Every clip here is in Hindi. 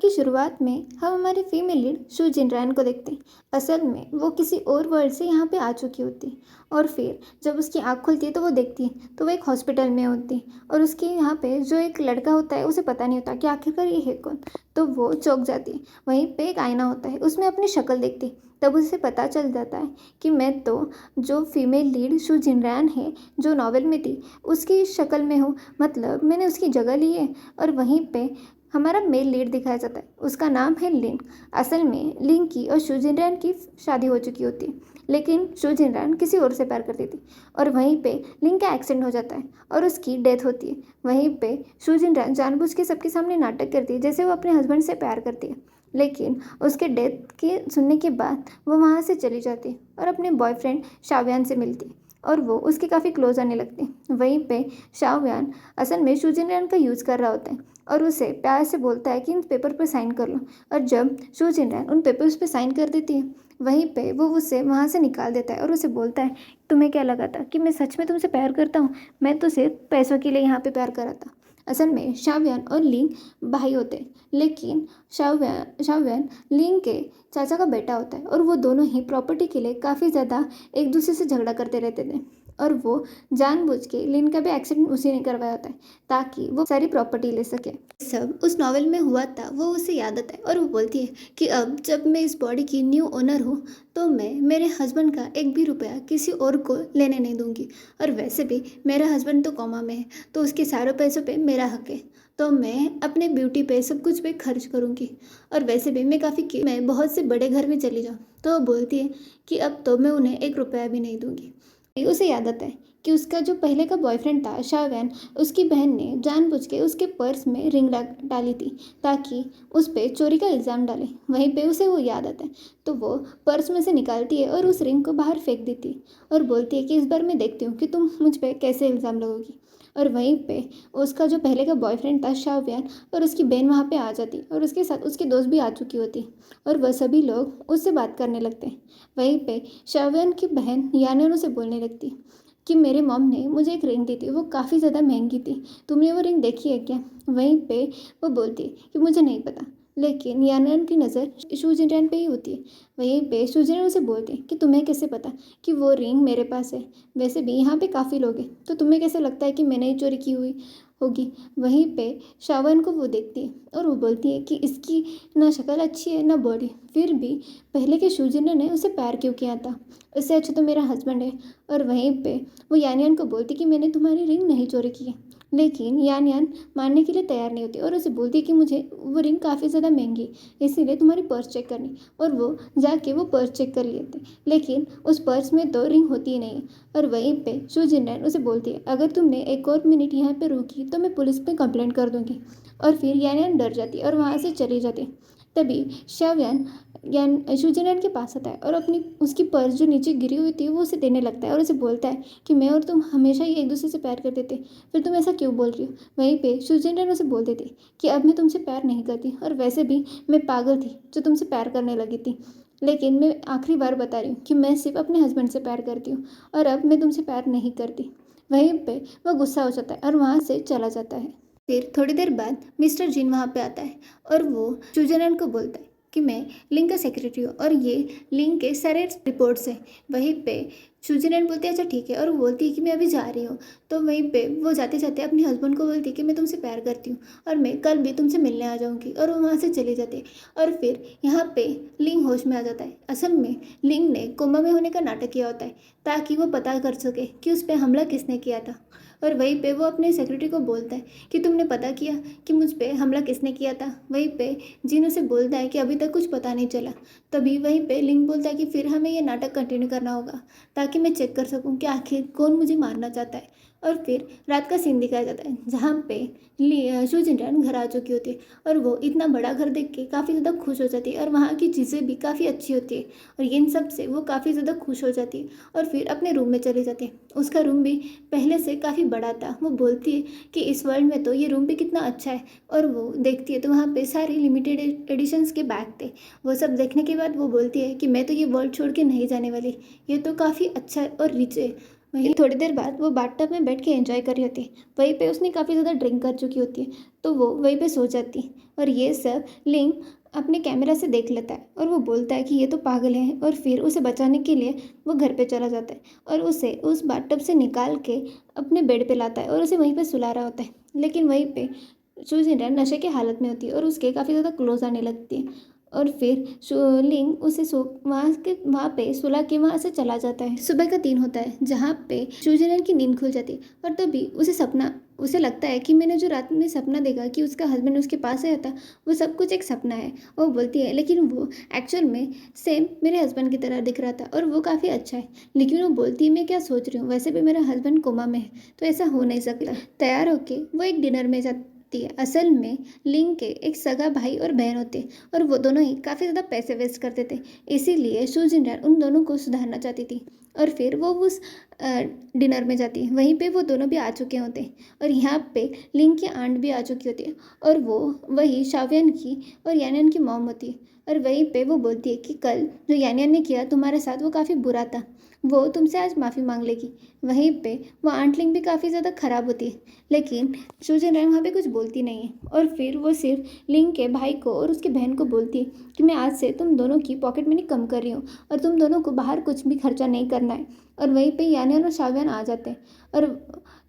की शुरुआत में हम हमारे फीमेल लीड शू जिनरैन को देखते हैं। असल में वो किसी और वर्ल्ड से यहाँ पे आ चुकी होती है और फिर जब उसकी आँख खुलती है तो वो देखती है तो वो एक हॉस्पिटल में होती है और उसके यहाँ पे जो एक लड़का होता है उसे पता नहीं होता कि आखिरकार ये है कौन। तो वो चौंक जाती है। वहीं पे एक आईना होता है, उसमें अपनी शक्ल देखती है। तब उसे पता चल जाता है कि मैं तो जो फीमेल लीड शू जिनरैन है जो नॉवेल में थी उसकी शक्ल में हूँ, मतलब मैंने उसकी जगह ली है। और वहीं पे हमारा मेल लीड दिखाया जाता है, उसका नाम है लिन। असल में लिन की और शू जिनरैन की शादी हो चुकी होती है, लेकिन शू जिनरैन किसी और से प्यार करती थी और वहीं पे लिन का एक्सीडेंट हो जाता है और उसकी डेथ होती है। वहीं पे शू जिनरैन जानबूझ के सबके सामने नाटक करती है जैसे वो अपने हस्बैंड से प्यार करती है, लेकिन उसके डेथ के सुनने के बाद वो वहाँ से चली जाती है और अपने बॉयफ्रेंड शाव्यान से मिलती है और वो उसके काफ़ी क्लोज आने लगते हैं। वहीं पे शाव्यान असल में शू जिनरैन का यूज़ कर रहा होता है और उसे प्यार से बोलता है कि इन पेपर पर साइन कर लो। और जब शू जिनरैन उन पेपर्स पे साइन कर देती है वहीं पे वो उसे वहाँ से निकाल देता है और उसे बोलता है, तुम्हें क्या लगा था कि मैं सच में तुमसे प्यार करता हूँ? मैं तो सिर्फ पैसों के लिए यहाँ पे प्यार करा था। असल में शाव्यान और लिंग भाई होते हैं, लेकिन शाव्यान लिंग के चाचा का बेटा होता है और वो दोनों ही प्रॉपर्टी के लिए काफ़ी ज़्यादा एक दूसरे से झगड़ा करते रहते थे और वो जानबूझ के लिन का भी एक्सीडेंट उसी ने करवाया होता है ताकि वो सारी प्रॉपर्टी ले सके। सब उस नॉवेल में हुआ था वो उसे याद आता है और वो बोलती है कि अब जब मैं इस बॉडी की न्यू ओनर हूँ तो मैं मेरे हस्बैंड का एक भी रुपया किसी और को लेने नहीं दूंगी। और वैसे भी मेरा हस्बैंड तो कोमा में है तो उसके सारे पैसों पे मेरा हक है, तो मैं अपने ब्यूटी पे सब कुछ पे खर्च करूँगी। और वैसे भी मैं बहुत से बड़े घर में चली जाऊँ। तो वो बोलती है कि अब तो मैं उन्हें एक रुपया भी नहीं दूंगी। उसे याद आता है कि उसका जो पहले का बॉयफ्रेंड था शाहवैन, उसकी बहन ने जानबूझ के उसके पर्स में रिंग डाली थी ताकि उस पर चोरी का इल्ज़ाम डाले। वहीं पे उसे वो याद आता है तो वो पर्स में से निकालती है और उस रिंग को बाहर फेंक देती है और बोलती है कि इस बार मैं देखती हूँ कि तुम मुझ पर कैसे इल्ज़ाम लगोगी। और वहीं पे उसका जो पहले का बॉयफ्रेंड था शाहवैन और उसकी बहन वहाँ पे आ जाती और उसके साथ उसके दोस्त भी आ चुकी होती और वह सभी लोग उससे बात करने लगते हैं। वहीं पे शाहवैन की बहन यानियन उसे बोलने लगती कि मेरे मॉम ने मुझे एक रिंग दी थी, वो काफ़ी ज़्यादा महंगी थी, तुमने वो रिंग देखी है क्या? वहीं पे वो बोलती है कि मुझे नहीं पता, लेकिन यानियन की नज़र शू जिनरैन पे ही होती है। वहीं पे शू जिनरैन उसे बोलती है कि तुम्हें कैसे पता कि वो रिंग मेरे पास है? वैसे भी यहाँ पे काफ़ी लोग हैं तो तुम्हें कैसे लगता है कि मैंने ही चोरी की हुई होगी? वहीं पे शावन को वो देखती है और वो बोलती है कि इसकी ना शक्ल अच्छी है ना बॉडी, फिर भी पहले के शू जिनरैन ने उसे प्यार क्यों किया था? इससे अच्छा तो मेरा हस्बैंड है। और वहीं पे वो यानियन को बोलती कि मैंने तुम्हारी रिंग नहीं चोरी की है, लेकिन यानियन मानने के लिए तैयार नहीं होती और उसे बोलती कि मुझे वो रिंग काफ़ी ज़्यादा महंगी, इसीलिए तुम्हारी पर्स चेक करनी। और वो जाके वो पर्स चेक कर लेते, लेकिन उस पर्स में तो रिंग होती ही नहीं है। और वहीं पे शू जिनरैन उसे बोलती है अगर तुमने एक और मिनट यहाँ पे रुकी तो मैं पुलिस पे कंप्लेंट कर दूंगी। और फिर यानियन डर जाती है और वहाँ से चली जाती है। तभी शाव्यान ज्ञान शूजनैन के पास आता है और अपनी उसकी पर्स जो नीचे गिरी हुई थी वो उसे देने लगता है और उसे बोलता है कि मैं और तुम हमेशा ही एक दूसरे से प्यार करते थे, फिर तुम ऐसा क्यों बोल रही हो? वहीं पे शूजनैन उसे बोल देती कि अब मैं तुमसे प्यार नहीं करती और वैसे भी मैं पागल थी जो तुमसे प्यार करने लगी थी, लेकिन मैं आखिरी बार बता रही हूँ कि मैं सिर्फ अपने हस्बैंड से प्यार करती हूँ और अब मैं तुमसे प्यार नहीं करती। वहीं पे वह गुस्सा हो जाता है और वहाँ से चला जाता है। फिर थोड़ी देर बाद मिस्टर जिन वहाँ पे आता है और वो शूजनैन को बोलता है कि मैं लिंक का सेक्रेटरी हूँ और ये लिंक के सारे रिपोर्ट्स हैं। वहीं पे शूजनैन बोलती है अच्छा ठीक है और वो बोलती है कि मैं अभी जा रही हूँ। तो वहीं पे वो जाते जाते अपने हस्बैंड को बोलती है कि मैं तुमसे प्यार करती हूँ और मैं कल भी तुमसे मिलने आ जाऊँगी, और वो वहाँ से चली जाती है। और फिर यहाँ पे लिंग होश में आ जाता है। असल में लिंग ने कोमा में होने का नाटक किया होता है ताकि वो पता कर सके कि उस पर हमला किसने किया था। और वहीं पे वो अपने सेक्रेटरी को बोलता है कि तुमने पता किया कि मुझ पे हमला किसने किया था? वहीं पे जिन उसे बोलता है कि अभी तक कुछ पता नहीं चला। तभी वहीं पे लिंग बोलता है कि फिर हमें ये नाटक कंटिन्यू करना होगा ताकि मैं चेक कर सकूं कि आखिर कौन मुझे मारना चाहता है। और फिर रात का सीन दिखाया जाता है जहाँ पे शू जिनरैन घर आ चुकी होती है और वो इतना बड़ा घर देख के काफ़ी ज़्यादा खुश हो जाती है और वहाँ की चीज़ें भी काफ़ी अच्छी होती है और इन सब से वो काफ़ी ज़्यादा खुश हो जाती है और फिर अपने रूम में चली जाती है। उसका रूम भी पहले से काफ़ी बड़ा था। वो बोलती है कि इस वर्ल्ड में तो ये रूम भी कितना अच्छा है, और वो देखती है तो वहाँ पे सारे लिमिटेड एडिशंस के बैग थे। वो सब देखने के बाद वो बोलती है कि मैं तो ये वर्ल्ड छोड़ के नहीं जाने वाली, ये तो काफ़ी अच्छा और रिच है। वहीं थोड़ी देर बाद वो बाथटब में बैठ के एंजॉय कर रही होती है। वहीं पे उसने काफ़ी ज़्यादा ड्रिंक कर चुकी होती है, तो वो वहीं पे सो जाती है। और ये सब लिंग अपने कैमरा से देख लेता है और वो बोलता है कि ये तो पागल है, और फिर उसे बचाने के लिए वो घर पे चला जाता है और उसे उस बाथटब से निकाल के अपने बेड पे लाता है और उसे वहीं पे सुला रहा होता है। लेकिन वहीं पे सुजिन नशे की हालत में होती है और उसके काफ़ी ज़्यादा क्लोज आने लगती है। और फिर लिंग उसे सो वहाँ पे सुला के वहाँ से चला जाता है। सुबह का 3 होता है जहाँ पे सुजिन की नींद खुल जाती है और तभी उसे लगता है कि मैंने जो रात में सपना देखा कि उसका हस्बैंड उसके पास आया था, वो सब कुछ एक सपना है। वो बोलती है लेकिन वो एक्चुअल में सेम मेरे हस्बैंड की तरह दिख रहा था और वो काफ़ी अच्छा है। लेकिन वो बोलती है मैं क्या सोच रही हूँ, वैसे भी मेरा हस्बैंड कोमा में है तो ऐसा हो नहीं सकता। तैयार होके वो एक डिनर में जाती है। असल में लिंग के एक सगा भाई और बहन होते और वो दोनों ही काफ़ी ज़्यादा पैसे वेस्ट करते थे, इसीलिए सुजिन उन दोनों को सुधारना चाहती थी। और फिर वो उस डिनर में जाती है। वहीं पे वो दोनों भी आ चुके होते हैं और यहाँ पे लिंग की आंट भी आ चुकी होती है और वो वही शावियन की और यानियन की मॉम होती है। और वहीं पे वो बोलती है कि कल जो यानियन ने किया तुम्हारे साथ वो काफ़ी बुरा था, वो तुमसे आज माफ़ी मांग लेगी। वहीं पे वो आंट लिंग भी काफ़ी ज़्यादा ख़राब होती है, लेकिन सुजन वहाँ पे कुछ बोलती नहीं है। और फिर वो सिर्फ लिंग के भाई को और उसकी बहन को बोलती है कि मैं आज से तुम दोनों की पॉकेट मनी कम कर रही हूँ और तुम दोनों को बाहर कुछ भी खर्चा नहीं करना है। और वहीं पे यानियन और शावियन आ जाते हैं और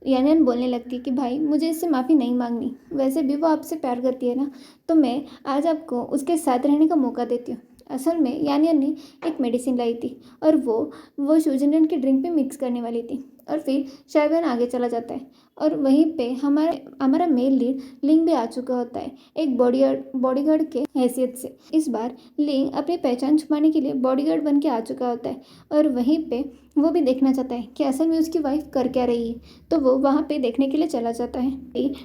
यानियन बोलने लगती है कि भाई मुझे इससे माफ़ी नहीं मांगनी, वैसे भी वो आपसे प्यार करती है ना, तो मैं आज आपको उसके साथ रहने का मौका देती हूँ। असल में यानियन ने एक मेडिसिन लाई थी और वो सुजिन की ड्रिंक पे मिक्स करने वाली थी। और फिर शावियन आगे चला जाता है और वहीं पे हमारा हमारा मेल लीड लिंग भी आ चुका होता है एक बॉडीगार्ड के हैसियत से। इस बार लिंग अपनी पहचान छुपाने के लिए बॉडीगार्ड बन के आ चुका होता है और वहीं पे वो भी देखना चाहता है कि असल में उसकी वाइफ कर क्या रही है, तो वो वहाँ पे देखने के लिए चला जाता है।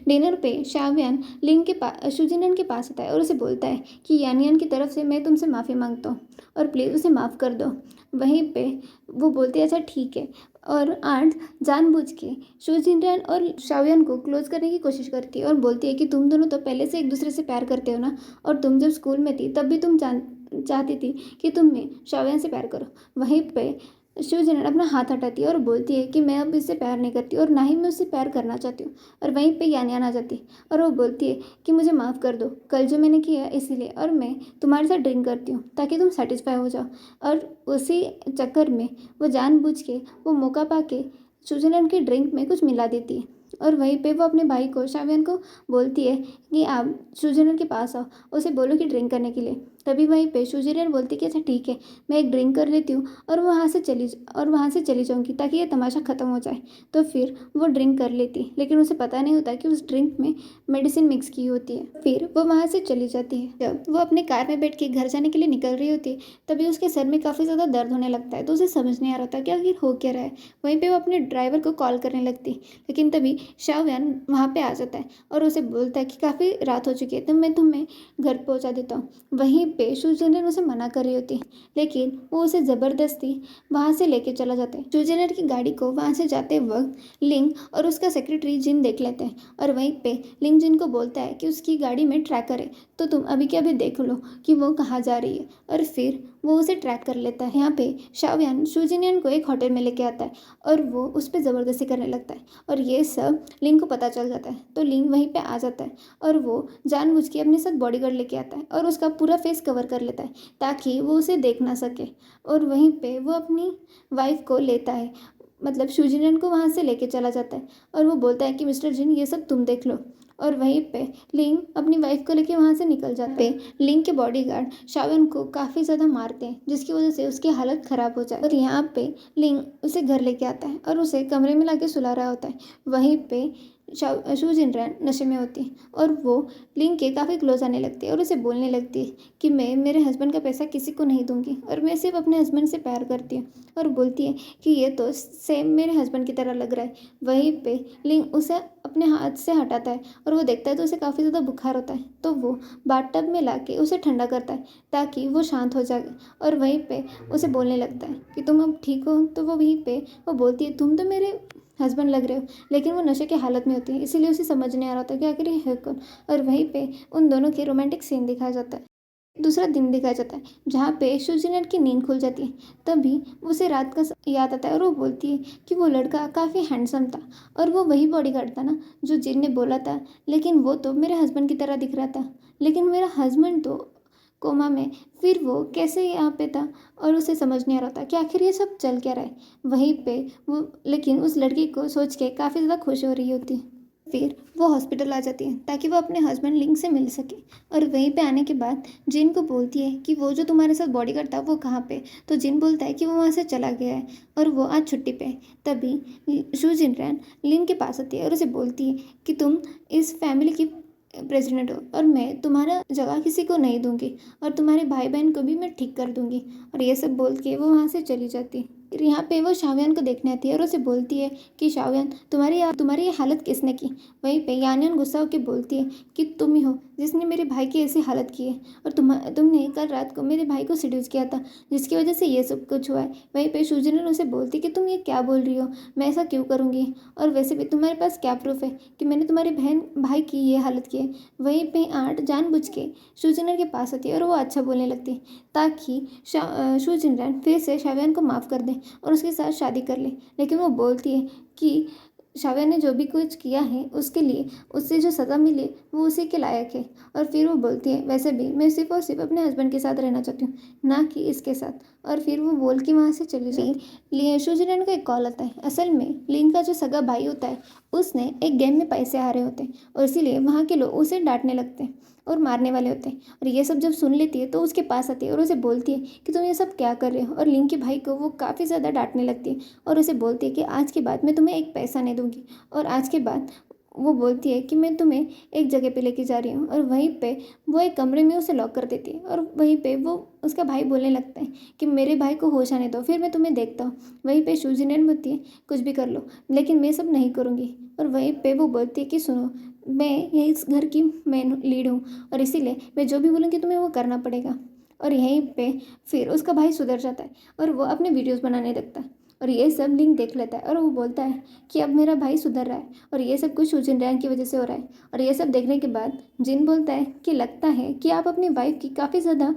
डिनर पे शावियन लिंग के पास सुजिन के पास आता है और उसे बोलता है कि यानियन की तरफ से मैं तुमसे माफ़ी मांगता हूँ और प्लीज़ उसे माफ़ कर दो। वहीं पे वो बोलती है अच्छा ठीक है। और आंट जानबूझ के शुजिनरन और शाओयन को क्लोज करने की कोशिश करती है और बोलती है कि तुम दोनों तो पहले से एक दूसरे से प्यार करते हो ना, और तुम जब स्कूल में थी तब भी तुम चाहती थी कि तुम में शाओयन से प्यार करो। वहीं पे शुजिनर अपना हाथ हटाती है और बोलती है कि मैं अब इससे प्यार नहीं करती और ना ही मैं उससे प्यार करना चाहती हूँ। और वहीं पे यानियान आ जाती है और वो बोलती है कि मुझे माफ़ कर दो, कल जो मैंने किया इसीलिए, और मैं तुम्हारे साथ ड्रिंक करती हूँ ताकि तुम सेटिस्फाई हो जाओ। और उसी चक्कर में वो जानबूझ के वो मौका पा के सुजनन की ड्रिंक में कुछ मिला देती है। और वहीं पे वो अपने भाई को शावियन को बोलती है कि आप सुजनन के पास आओ, उसे बोलो कि ड्रिंक करने के लिए। तभी वहीं पे सुजनन बोलती है कि अच्छा ठीक है, मैं एक ड्रिंक कर लेती हूँ और वहाँ से चली जाऊँगी ताकि ये तमाशा ख़त्म हो जाए। तो फिर वो ड्रिंक कर लेती, लेकिन उसे पता नहीं होता कि उस ड्रिंक में मेडिसिन मिक्स की होती है। फिर वो वहाँ से चली जाती है। जब वो अपने कार में बैठ के घर जाने के लिए निकल रही होती है तभी उसके सर में काफ़ी ज़्यादा दर्द होने लगता है, तो उसे समझ नहीं आ रहा था कि आखिर हो क्या रहा है। वहीं पे वो अपने ड्राइवर को कॉल करने लगती, लेकिन तभी शाओयान वहाँ पे आ जाता है और उसे बोलता है कि काफ़ी रात हो चुकी है तो मैं तुम्हें घर पहुँचा देता हूँ। वहीं पे सुजनर उसे मना कर रही होती है, लेकिन वो उसे ज़बरदस्ती वहाँ से लेके चला जाता है। सुजनर की गाड़ी को वहाँ से जाते वक्त लिंग और उसका सेक्रेटरी जिन देख लेते हैं और वहीं पे लिंग जिन को बोलता है कि उसकी गाड़ी में ट्रैकर है, तो तुम अभी के अभी देख लो कि वो कहाँ जा रही है। और फिर वो उसे ट्रैक कर लेता है। यहाँ पे शाओयान सुजिनियन को एक होटल में लेके आता है और वो उस पर ज़बरदस्ती करने लगता है और ये सब लिंग को पता चल जाता है, तो लिंग वहीं पे आ जाता है और वो जानबूझ के अपने साथ बॉडीगार्ड लेके आता है और उसका पूरा फेस कवर कर लेता है ताकि वो उसे देख ना सके। और वहीं पे वो अपनी वाइफ को लेता है, मतलब शुजिनन को वहाँ से लेके चला जाता है और वो बोलता है कि मिस्टर जिन ये सब तुम देख लो। और वहीं पे लिंग अपनी वाइफ को लेके वहाँ से निकल जाते हैं। लिंग के बॉडीगार्ड शावन को काफ़ी ज़्यादा मारते हैं जिसकी वजह से उसकी हालत ख़राब हो जाए और यहाँ पे लिंग उसे घर लेके आता है और उसे कमरे में लाके सुला रहा होता है। वहीं पे शुजिनरन नशे में होती है और वो लिंग के काफ़ी क्लोज आने लगती है और उसे बोलने लगती है कि मैं मेरे हस्बैंड का पैसा किसी को नहीं दूंगी और मैं सिर्फ अपने हस्बैंड से प्यार करती हूँ। और बोलती है कि ये तो सेम मेरे हस्बैंड की तरह लग रहा है। वहीं पे लिंग उसे अपने हाथ से हटाता है और वो देखता है तो उसे काफ़ी ज़्यादा बुखार होता है, तो वो बाथटब में लाके उसे ठंडा करता है ताकि वो शांत हो जाए। और वहीं पे उसे बोलने लगता है कि तुम अब ठीक हो, तो वो वहीं पे वो बोलती है तुम तो मेरे हस्बैंड लग रहे हो, लेकिन वो नशे की हालत में होती है इसीलिए उसे समझ नहीं आ रहा था कि आखिर ये है कौन। और वहीं पे उन दोनों के रोमांटिक सीन दिखाया जाता है। दूसरा दिन दिखाया जाता है जहाँ पे स्विट्जरलैंड की नींद खुल जाती है। तभी उसे रात का याद आता है और वो बोलती है कि वो लड़का काफ़ी हैंडसम था और वो वही बॉडीगार्ड था ना जो जिन ने बोला था, लेकिन वो तो मेरे हस्बैंड की तरह दिख रहा था, लेकिन मेरा हस्बैंड तो कोमा में, फिर वो कैसे यहाँ पे था। और उसे समझ नहीं आ रहा था कि आखिर ये सब चल क्या रहा है। वहीं पे वो लेकिन उस लड़की को सोच के काफ़ी ज़्यादा खुश हो रही होती है। फिर वो हॉस्पिटल आ जाती है ताकि वो अपने हस्बैंड लिंक से मिल सके। और वहीं पे आने के बाद जिन को बोलती है कि वो जो तुम्हारे साथ बॉडीगार्ड था वो कहाँ पे। तो जिन बोलता है कि वो वहाँ से चला गया है और वो आज छुट्टी पे है। तभी शू जिनरैन लिन के पास आती है और उसे बोलती है कि तुम इस फैमिली की प्रेसिडेंट हो और मैं तुम्हारा जगह किसी को नहीं दूंगी और तुम्हारे भाई बहन को भी मैं ठीक कर दूंगी। और ये सब बोल के वो वहाँ से चली जाती है। फिर यहाँ पे वो शाओयान को देखने आती है और उसे बोलती है कि शाओयान तुम्हारी ये हालत किसने की। वहीं पे यानियन गुस्सा होकर बोलती है कि तुम ही हो जिसने मेरे भाई की ऐसी हालत की है और तुमने कल रात को मेरे भाई को सिड्यूस किया था जिसकी वजह से ये सब कुछ हुआ है। वहीं पे शुजिनन उसे बोलती कि तुम ये क्या बोल रही हो, मैं ऐसा क्यों करूँगी, और वैसे भी तुम्हारे पास क्या प्रूफ है कि मैंने तुम्हारे बहन भाई की ये हालत की है। वहीं पे आर्ट जानबूझ के शुजिनर के पास आती है और वो अच्छा बोलने लगती है ताकि शू जिनरैन फिर से शाओयान को माफ़ कर दे और उसके साथ शादी कर ले। लेकिन वो बोलती है कि शाओयान ने जो भी कुछ किया है उसके लिए उससे जो सज़ा मिले वो उसी के लायक है। और फिर वो बोलती है वैसे भी मैं सिर्फ और सिर्फ अपने हस्बैंड के साथ रहना चाहती हूँ, ना कि इसके साथ। और फिर वो बोल के वहाँ से चली जाती है। शू जिनरैन को एक कॉल आता है। असल में लिन का जो सगा भाई होता है उसने एक गेम में पैसे हारे होते हैं और इसीलिए वहाँ के लोग उसे डांटने लगते हैं और मारने वाले होते हैं। और ये सब जब सुन लेती है तो उसके पास आती है और उसे बोलती है कि तुम ये सब क्या कर रहे हो। और लिंक के भाई को वो काफ़ी ज़्यादा डांटने लगती है और उसे बोलती है कि आज के बाद मैं तुम्हें एक पैसा नहीं दूंगी। और आज के बाद वो बोलती है कि मैं तुम्हें एक जगह पे लेके जा रही हूँ और वहीं पे वो एक कमरे में उसे लॉक कर देती है। और वहीं पे वो उसका भाई बोलने लगता है कि मेरे भाई को होश आने दो फिर मैं तुम्हें देखता हूँ। वहीं पे शूजिनन बोलती है कुछ भी कर लो लेकिन मैं सब नहीं करूँगी। और वहीं पे वो बोलती है कि सुनो, मैं यही इस घर की मेन लीड हूँ और इसीलिए मैं जो भी बोलूँगी तुम्हें वो करना पड़ेगा। और यहीं पे फिर उसका भाई सुधर जाता है और वो अपने वीडियोस बनाने लगता है और ये सब लिंक देख लेता है और वो बोलता है कि अब मेरा भाई सुधर रहा है और ये सब कुछ सुजिन रैन की वजह से हो रहा है। और ये सब देखने के बाद जिन बोलता है कि लगता है कि आप अपनी वाइफ की काफ़ी ज़्यादा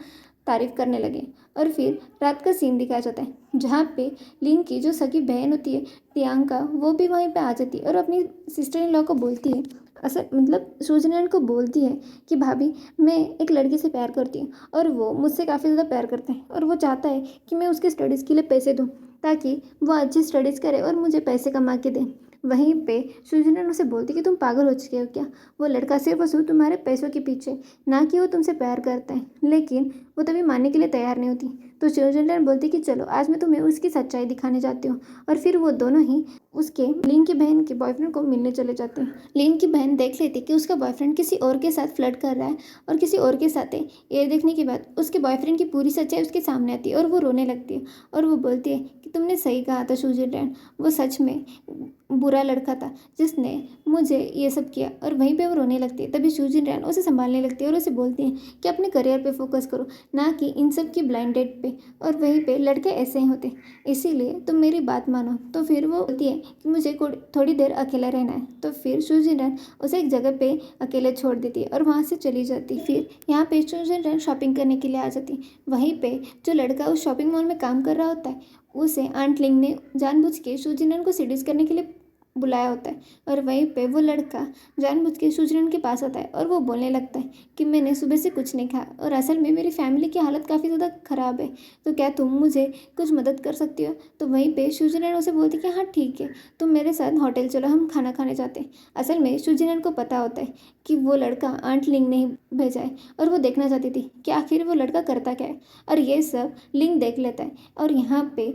तारीफ करने लगे। और फिर रात का सीन दिखाया जाता है जहाँ पे लिंक की जो सगी बहन होती है प्रियंका वो भी वहीं पे आ जाती है और अपनी सिस्टर इन लॉ को बोलती है, असल मतलब सुजनैन को बोलती है कि भाभी मैं एक लड़की से प्यार करती हूँ और वो मुझसे काफ़ी ज़्यादा प्यार करते हैं और वो चाहता है कि मैं उसकी स्टडीज़ के लिए पैसे दूँ ताकि वो अच्छी स्टडीज़ करे और मुझे पैसे कमा के दे। वहीं पे सुजनैन उसे बोलती कि तुम पागल हो चुके हो क्या, वो लड़का सिर्फ और सिर्फ तुम्हारे पैसों के पीछे, ना कि वो तुमसे प्यार करता है। लेकिन वो तभी मानने के लिए तैयार नहीं होती। तो सुजनैन बोलती कि चलो आज मैं तुम्हें उसकी सच्चाई दिखाने जाती हूँ। और फिर वो दोनों ही उसके लिन की बहन के बॉयफ्रेंड को मिलने चले जाते हैं। लिन की बहन देख लेती कि उसका बॉयफ्रेंड किसी और के साथ फ्लर्ट कर रहा है और किसी और के साथ है। ये देखने के बाद उसके बॉयफ्रेंड की पूरी सच्चाई उसके सामने आती है और वो रोने लगती है और वो बोलती है कि तुमने सही कहा था सुजनैन, वो सच में बुरा लड़का था जिसने मुझे ये सब किया। और वहीं पे वो रोने लगती है। तभी सुजनैन उसे संभालने लगती है और उसे बोलती है कि अपने करियर पे फोकस करो, ना कि इन सब की ब्लाइंड डेट पे। और वहीं पे लड़के ऐसे ही होते, इसीलिए तुम मेरी बात मानो। तो फिर वो बोलती है कि मुझे थोड़ी देर अकेला रहना है। तो फिर सुजनैन उसे एक जगह पे अकेले छोड़ देती है और वहाँ से चली जाती। फिर यहाँ पे सुजनैन शॉपिंग करने के लिए आ जाती। वहीं पे जो लड़का उस शॉपिंग मॉल में काम कर रहा होता है उसे आंट लिंग ने जानबूझ के सुजनैन को सीडीज करने के लिए बुलाया होता है। और वहीं पे वो लड़का जानबूझ के सुजनैन के पास आता है और वो बोलने लगता है कि मैंने सुबह से कुछ नहीं खाया और असल में मेरी फैमिली की हालत काफ़ी ज़्यादा ख़राब है, तो क्या तुम मुझे कुछ मदद कर सकती हो। तो वहीं पे सुजनैन उसे बोलती कि हाँ ठीक है, तुम मेरे साथ होटल चलो, हम खाना खाने जाते हैं। असल में सुजनैन को पता होता है कि वो लड़का आंट लिंग ने ही भेजा है और वो देखना चाहती थी कि आखिर वो लड़का करता क्या है। और ये सब लिंग देख लेता है और यहाँ पे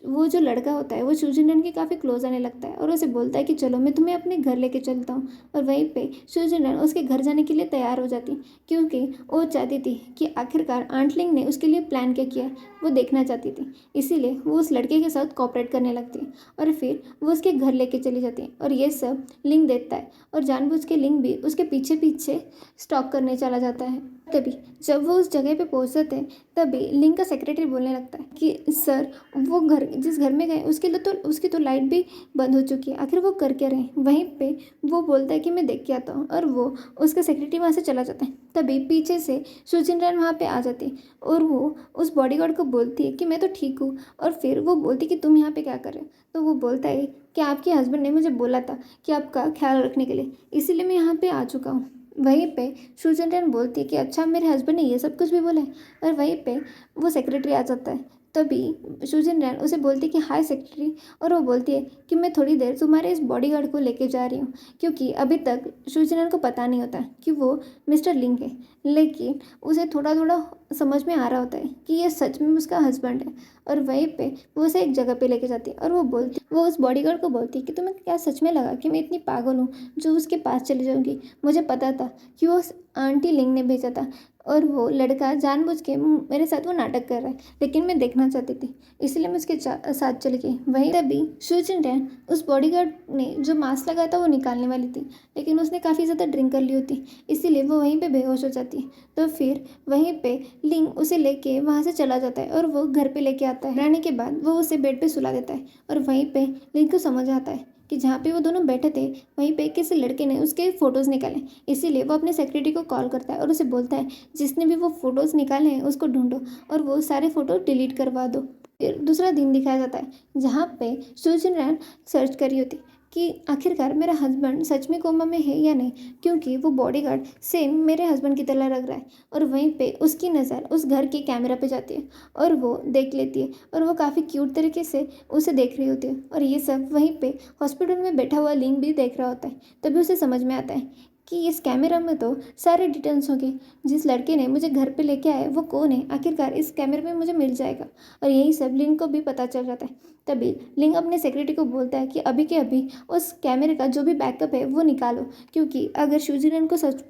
वो जो लड़का होता है वो सुजनैन के काफ़ी क्लोज आने लगता है और उसे बोलता है कि चलो मैं तुम्हें अपने घर लेके चलता हूँ। और वहीं पे सुजनैन उसके घर जाने के लिए तैयार हो जाती क्योंकि वो चाहती थी कि आखिरकार आंट लिंग ने उसके लिए प्लान क्या किया वो देखना चाहती थी, इसीलिए वो उस लड़के के साथ कोऑपरेट करने लगती है। और फिर वो उसके घर लेके चली जाती है और ये सब लिंग देखता है और जानबूझ के लिंग भी उसके पीछे पीछे स्टॉक करने चला जाता है। तभी जब वो उस जगह पे पहुंचते हैं तभी लिंक का सेक्रेटरी बोलने लगता है कि सर, वो घर जिस घर में गए उसकी तो लाइट भी बंद हो चुकी है, आखिर वो कर क्या रहे हैं। वहीं पे वो बोलता है कि मैं देख के आता हूँ, और वो उसका सेक्रेटरी वहाँ से चला जाता है। तभी पीछे से सुचिंद्रन वहाँ पे आ जाती है और वो उस बॉडीगार्ड को बोलती है कि मैं तो ठीक हूँ। और फिर वो बोलती है कि तुम यहाँ पे क्या कर रहे हो। तो वो बोलता है कि आपके हस्बैंड ने मुझे बोला था कि आपका ख्याल रखने के लिए, इसीलिए मैं यहाँ पे आ चुका हूँ। वहीं पे सुचंद्रन बोलती है कि अच्छा, मेरे हस्बैंड ने ये सब कुछ भी बोला है। और वहीं पे वो सेक्रेटरी आ जाता है। तभी सुचंद्रन उसे बोलती है कि हाय सेक्रेटरी। और वो बोलती है कि मैं थोड़ी देर तुम्हारे इस बॉडीगार्ड को लेके जा रही हूँ, क्योंकि अभी तक सुचंद्रन को पता नहीं होता कि वो मिस्टर लिंक है, लेकिन उसे थोड़ा थोड़ा समझ में आ रहा होता है कि ये सच में उसका हस्बैंड है। और वहीं पे वो उसे एक जगह पे लेके जाती है और वो उस बॉडीगार्ड को बोलती है कि तुम्हें क्या सच में लगा कि मैं इतनी पागल हूँ जो उसके पास चली जाऊँगी। मुझे पता था कि वो आंटी लिंग ने भेजा था, और वो लड़का जानबूझ के मेरे साथ वो नाटक कर रहा है, लेकिन मैं देखना चाहती थी, इसलिए मैं उसके साथ चली गई। वहीं तभी सुचिंद्रन उस बॉडीगार्ड ने जो मास्क लगाया था वो निकालने वाली थी, लेकिन उसने काफ़ी ज़्यादा ड्रिंक कर ली होती, इसीलिए वो वहीं पे बेहोश हो जाती है। तो फिर वहीं पे लिंग उसे लेके वहाँ से चला जाता है और वो घर पे लेके आता है। रहने के बाद वो उसे बेड पे सुला देता है, और वहीं पे लिंग को समझ आता है कि जहाँ पे वो दोनों बैठे थे वहीं पे किसी लड़के ने उसके फ़ोटोज़ निकाले। इसीलिए वो अपने सेक्रेटरी को कॉल करता है और उसे बोलता है जिसने भी वो फ़ोटोज़ निकाले हैं उसको ढूंढो और वो सारे फ़ोटो डिलीट करवा दो। फिर दूसरा दिन दिखाया जाता है जहाँ पे सुचिंद्रन सर्च करी होती कि आखिरकार मेरा हस्बैंड सच में कोमा में है या नहीं, क्योंकि वो बॉडीगार्ड सेम मेरे हस्बैंड की तरह लग रहा है। और वहीं पे उसकी नज़र उस घर के कैमरा पे जाती है और वो देख लेती है, और वो काफ़ी क्यूट तरीके से उसे देख रही होती है। और ये सब वहीं पे हॉस्पिटल में बैठा हुआ लिंग भी देख रहा होता है। तभी उसे समझ में आता है कि इस कैमरा में तो सारे डिटेल्स होंगे, जिस लड़के ने मुझे घर पे लेके आया वो कौन है, आखिरकार इस कैमरे में मुझे मिल जाएगा। और यही सब लिंग को भी पता चल जाता है। तभी लिंग अपने सेक्रेटरी को बोलता है कि अभी के अभी उस कैमरे का जो भी बैकअप है वो निकालो, क्योंकि अगर स्विट्जरलैंड को सच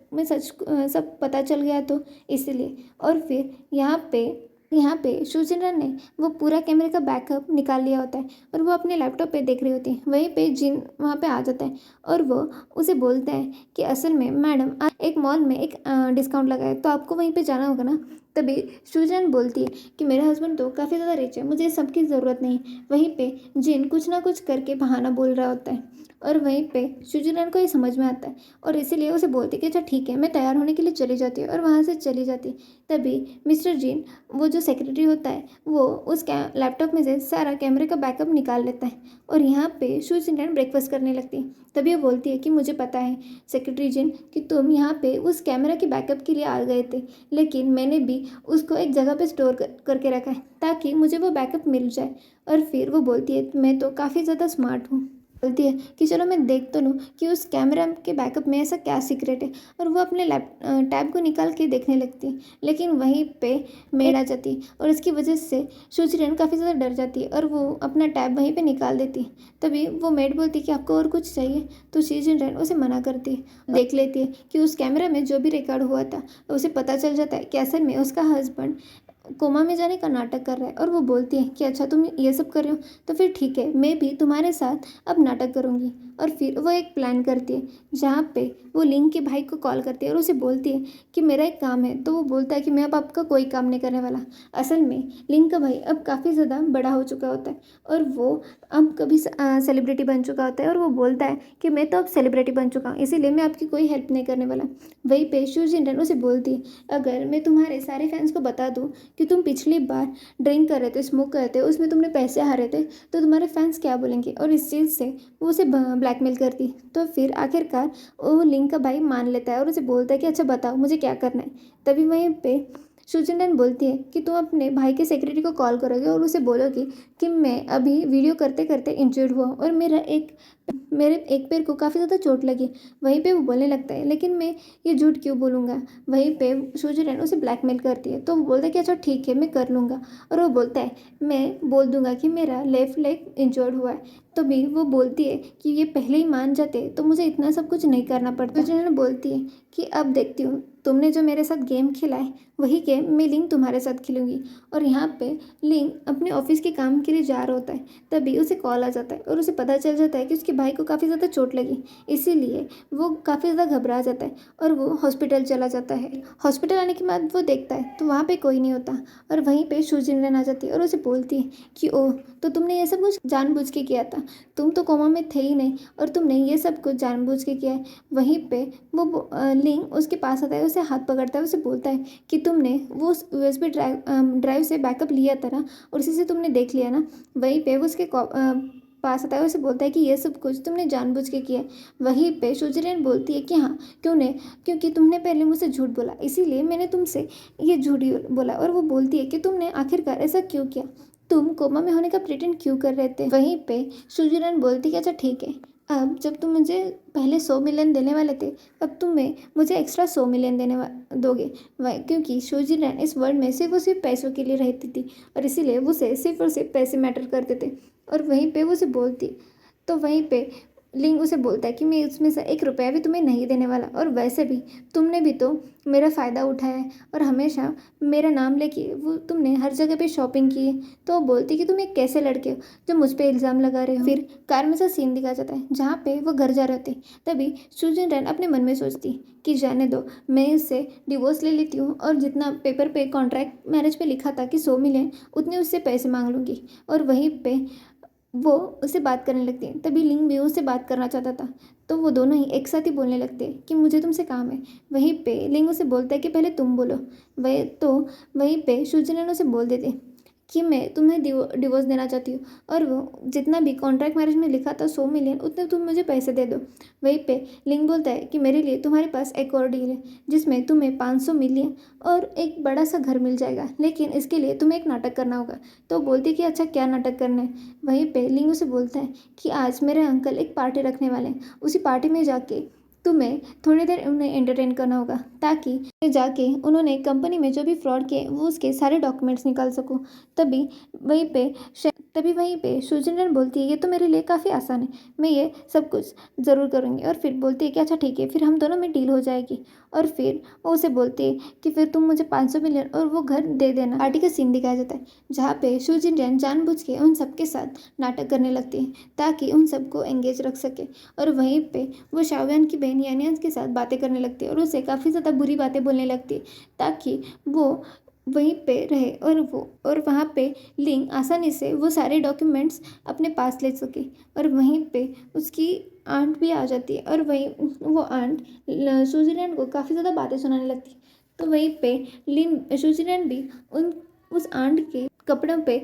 सब पता चल गया तो इसलिए। और फिर यहाँ पे स्विट्जरलैंड ने वो पूरा कैमरे का बैकअप निकाल लिया होता है और वो अपने लैपटॉप पे देख रही होती है। वहीं पे जिन वहाँ पे आ जाता है और वो उसे बोलता है कि असल में मैडम, आज एक मॉल में एक डिस्काउंट लगा है तो आपको वहीं पे जाना होगा ना। तभी स्विट्जरलैंड बोलती है कि मेरा हस्बैंड तो काफ़ी ज़्यादा रिच है, मुझे इस सब की ज़रूरत नहीं। वहीं पे जिन कुछ ना कुछ करके बहाना बोल रहा होता है, और वहीं पे स्विट्जरलैंड को ये समझ में आता है और इसीलिए उसे बोलती है कि अच्छा ठीक है, मैं तैयार होने के लिए चली जाती हूँ, और वहाँ से चली जाती। तभी मिस्टर जिन, वो जो सेक्रेटरी होता है, वो उस लैपटॉप में से सारा कैमरे का बैकअप निकाल लेता है और यहाँ पे स्विट्जरलैंड ब्रेकफास्ट करने लगती है। तभी वो बोलती है कि मुझे पता है सेक्रेटरी जिन कि तुम यहाँ पे उस कैमरा के बैकअप के लिए आ गए थे, लेकिन मैंने भी उसको एक जगह पे स्टोर करके रखा है ताकि मुझे वो बैकअप मिल जाए। और फिर वो बोलती है मैं तो काफ़ी ज़्यादा स्मार्ट हूँ। बोलती है कि चलो मैं देख तो लूँ कि उस कैमरा के बैकअप में ऐसा क्या सीक्रेट है। और वो अपने टैब को निकाल के देखने लगती है, लेकिन वहीं पे मेड आ जाती है और इसकी वजह से सुचिरन काफ़ी ज़्यादा डर जाती है और वो अपना टैब वहीं पे निकाल देती है। तभी वो मेड बोलती है कि आपको और कुछ चाहिए, तो सुचिरन उसे मना करती है। देख लेती है कि उस कैमरा में जो भी रिकॉर्ड हुआ था उसे पता चल जाता है कि असल में उसका हस्बैंड कोमा में जाने का नाटक कर रहा है। और वो बोलती है कि अच्छा तुम ये सब कर रहे हो तो फिर ठीक है, मैं भी तुम्हारे साथ अब नाटक करूँगी। और फिर वो एक प्लान करती है जहाँ पे वो लिंक के भाई को कॉल करती है और उसे बोलती है कि मेरा एक काम है। तो वो बोलता है कि मैं अब आपका कोई काम नहीं करने वाला। असल में लिंक का भाई अब काफ़ी ज़्यादा बड़ा हो चुका होता है और वो अब कभी सेलिब्रिटी बन चुका होता है, और वो बोलता है कि मैं तो अब सेलिब्रिटी बन चुका हूँ, इसीलिए मैं आपकी कोई हेल्प नहीं करने वाला। वहीं पे शिवजिंदन उसे बोलती है अगर मैं तुम्हारे सारे फैंस को बता दूँ कि तुम पिछली बार ड्रिंक कर रहे थे, स्मोक कर रहे थे, उसमें तुमने पैसे हारे थे, तो तुम्हारे फैंस क्या बोलेंगे। और इस चीज़ से वो उसे ब्लैकमेल करती। तो फिर आखिरकार वो लिंक का भाई मान लेता है और उसे बोलता है कि अच्छा बताओ मुझे क्या करना है। तभी वहीं पे सुचिंदन बोलती है कि तुम अपने भाई के सेक्रेटरी को कॉल करोगे और उसे बोलोगे कि मैं अभी वीडियो करते करते इंजर्ड हुआ और मेरे एक पैर को काफ़ी ज़्यादा चोट लगी। वहीं पे वो बोलने लगता है लेकिन मैं ये झूठ क्यों बोलूँगा। वहीं पे सुचिंदन उसे ब्लैकमेल करती है, तो वो बोलता है कि अच्छा ठीक है मैं कर लूँगा। और वो बोलता है मैं बोल दूँगा कि मेरा लेफ़्ट लेग इंजर्ड हुआ है। तो भी वो बोलती है कि ये पहले ही मान जाते तो मुझे इतना सब कुछ नहीं करना पड़ता। सुचिंदन बोलती है कि अब देखती हूँ तुमने जो मेरे साथ गेम खेला है वही गेम मैं लिंक तुम्हारे साथ खेलूँगी। और यहाँ पे लिंक अपने ऑफिस के काम के लिए जा रहा होता है, तभी उसे कॉल आ जाता है और उसे पता चल जाता है कि उसके भाई को काफ़ी ज़्यादा चोट लगी, इसीलिए वो काफ़ी ज़्यादा घबरा जाता है और वो हॉस्पिटल चला जाता है। हॉस्पिटल आने के बाद वो देखता है तो वहाँ पे कोई नहीं होता और वहीं पे सुजिनरन आ जाती है और उसे बोलती है कि ओह, तो तुमने ये सब कुछ जानबूझ के किया था, तुम तो कोमा में थे ही नहीं और तुमने ये सब कुछ जानबूझ के किया है। वहीं पे लिंग उसके पास आता है, उसे हाथ पकड़ता है, उसे बोलता है कि तुमने वो यूएसबी ड्राइव से बैकअप लिया था ना और उसी से तुमने देख लिया ना। वहीं पे वो उसके पास आता है, उसे बोलता है कि ये सब कुछ तुमने जानबूझ के किया है। वहीं पे सुजरैन बोलती है कि हाँ, क्योंकि तुमने पहले मुझसे झूठ बोला, इसीलिए मैंने तुमसे ये झूठ ही बोला। और वो बोलती है कि तुमने आखिरकार ऐसा क्यों किया, तुम कोमा में होने का प्रिटेंड क्यों कर रहे थे। वहीं पे सुजरैन बोलती है कि अच्छा ठीक है, अब जब तुम मुझे पहले 100 मिलियन देने वाले थे, अब तुम्हें मुझे एक्स्ट्रा 100 मिलियन दोगे। वह क्योंकि सुजरैन इस वर्ल्ड में सिर्फ और सिर्फ पैसों के लिए रहती थी और इसीलिए उसे सिर्फ और सिर्फ पैसे मैटर करते थे। और वहीं पे वो उसे बोलती, तो वहीं पे लिंग उसे बोलता है कि मैं उसमें से 1 रुपया भी तुम्हें नहीं देने वाला, और वैसे भी तुमने भी तो मेरा फ़ायदा उठाया है और हमेशा मेरा नाम लेके वो तुमने हर जगह पे शॉपिंग की है। तो वो बोलती कि तुम एक कैसे लड़के हो जो मुझ पर इल्ज़ाम लगा रहे हो। फिर कार में से सीन दिखा जाता है जहाँ पे वो घर जा रहे होते। तभी सुजन रैन अपने मन में सोचती कि जाने दो, मैं इससे डिवोर्स ले लेती हूँ और जितना पेपर पे कॉन्ट्रैक्ट मैरिज पे लिखा था कि 100 मिलियन, उतने उससे पैसे मांग लूँगी। और वहीं पे वो उससे बात करने लगती है। तभी लिंग भी उससे बात करना चाहता था, तो वो दोनों ही एक साथ ही बोलने लगते हैं कि मुझे तुमसे काम है। वहीं पे लिंग उसे बोलता है कि पहले तुम बोलो। वह तो वहीं पे सुजनन उसे बोल देते कि मैं तुम्हें डिवोर्स देना चाहती हूँ और वो जितना भी कॉन्ट्रैक्ट मैरिज में लिखा था 100 मिलियन, उतने तुम मुझे पैसे दे दो। वहीं पे लिंग बोलता है कि मेरे लिए तुम्हारे पास एक और डील है जिसमें तुम्हें 500 मिलियन और एक बड़ा सा घर मिल जाएगा, लेकिन इसके लिए तुम्हें एक नाटक करना होगा। तो बोलती है कि अच्छा क्या नाटक करना है। वहीं पे लिंग उसे बोलता है कि आज मेरे अंकल एक पार्टी रखने वाले हैं, उसी पार्टी में जाके तुम्हें थोड़ी देर उन्हें एंटरटेन करना होगा ताकि जाके उन्होंने कंपनी में जो भी फ्रॉड किए वो उसके सारे डॉक्यूमेंट्स निकाल सको। तभी वहीं पे सुजनरन बोलती है ये तो मेरे लिए काफ़ी आसान है, मैं ये सब कुछ ज़रूर करूँगी। और फिर बोलती है कि अच्छा ठीक है, फिर हम दोनों में डील हो जाएगी। और फिर वो उसे बोलती है कि फिर तुम मुझे 500 मिलियन और वो घर दे देना। पार्टी का सीन दिखाया जाता है जहाँ पे सुजनरन जानबूझ के उन सबके साथ नाटक करने लगती है ताकि उन सबको एंगेज रख सके। और वहीं पे वो शाओयान की बहन यानियान के साथ बातें करने लगती है और उसे काफ़ी ज़्यादा बुरी बातें बोलने लगती है ताकि वो वहीं पे रहे और वहाँ पे लिंग आसानी से वो सारे डॉक्यूमेंट्स अपने पास ले सके। और वहीं पे उसकी आंट भी आ जाती है और वहीं वो आंट सुजीलैंड को काफ़ी ज़्यादा बातें सुनाने लगती है। तो वहीं पे सुजीलैंड भी उस आंट के कपड़ों पे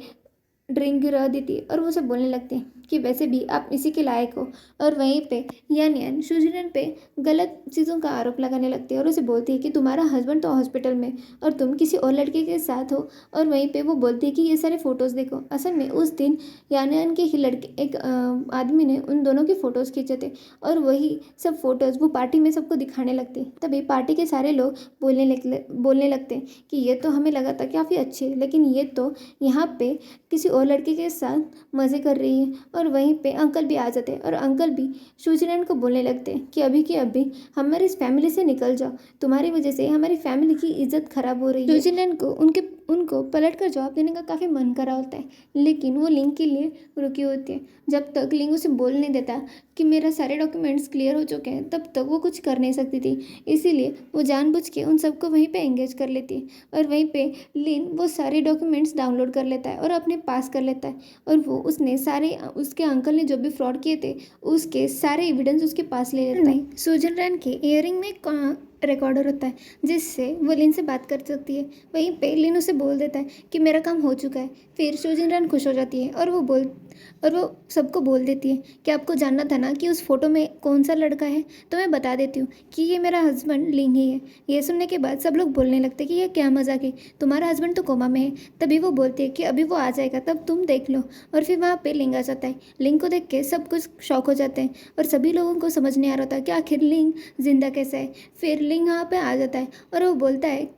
ड्रिंक गिरा देती है और वो उसे बोलने लगती है कि वैसे भी आप इसी के लायक हो। और वहीं पे यान यान सुजरन पे गलत चीज़ों का आरोप लगाने लगती है और उसे बोलती है कि तुम्हारा हस्बैंड तो हॉस्पिटल में और तुम किसी और लड़के के साथ हो। और वहीं पे वो बोलती है कि ये सारे फ़ोटोज़ देखो, असल में उस दिन यान यान के ही लड़के एक आदमी ने उन दोनों की फ़ोटोज़ खींचे थे और वही सब फ़ोटोज़ वो पार्टी में सबको दिखाने लगती है। तभी पार्टी के सारे लोग बोलने लगते हैं कि ये तो हमें लगा था काफ़ी अच्छी है, लेकिन ये तो यहाँ पे किसी और लड़के के साथ मज़े कर रही है। और वहीं पे अंकल भी आ जाते हैं और अंकल भी सुजनैन को बोलने लगते हैं कि अभी के अभी हमारी इस फैमिली से निकल जाओ, तुम्हारी वजह से हमारी फैमिली की इज्जत खराब हो रही है। सुजनैन को उनको पलट कर जवाब देने का काफ़ी मन करा होता है, लेकिन वो लिंग के लिए रुकी होती है। जब तक लिंग उसे बोल नहीं देता कि मेरा सारे डॉक्यूमेंट्स क्लियर हो चुके हैं, तब तक वो कुछ कर नहीं सकती थी। इसीलिए वो जानबूझ के उन सबको वहीं पे एंगेज कर लेती है और वहीं पे लिन वो सारे डॉक्यूमेंट्स डाउनलोड कर लेता है और अपने पास कर लेता है। और वो उसके अंकल ने जो भी फ्रॉड किए थे उसके सारे एविडेंस उसके पास ले लेता है। सुजन रैन के इयरिंग में रिकॉर्डर होता है जिससे वो लिन से बात कर सकती है। वहीं पे लिन उसे बोल देता है कि मेरा काम हो चुका है। फिर सुजन रैन खुश हो जाती है और वो सबको बोल देती है कि आपको जानना था ना कि उस फोटो में कौन सा लड़का है, तो मैं बता देती हूँ कि ये मेरा हस्बैंड लिंग ही है। ये सुनने के बाद सब लोग बोलने लगते कि ये क्या मजाक है, तुम्हारा हस्बैंड तो कोमा में है। तभी वो बोलती है कि अभी वो आ जाएगा तब तुम देख लो। और फिर वहाँ पे लिंग आ जाता है। लिंग को देख के सब कुछ शॉक हो जाते हैं और सभी लोगों को समझ नहीं आ रहा था कि आखिर लिंग जिंदा कैसा है। फिर लिंग वहाँ पे आ जाता है और वो बोलता है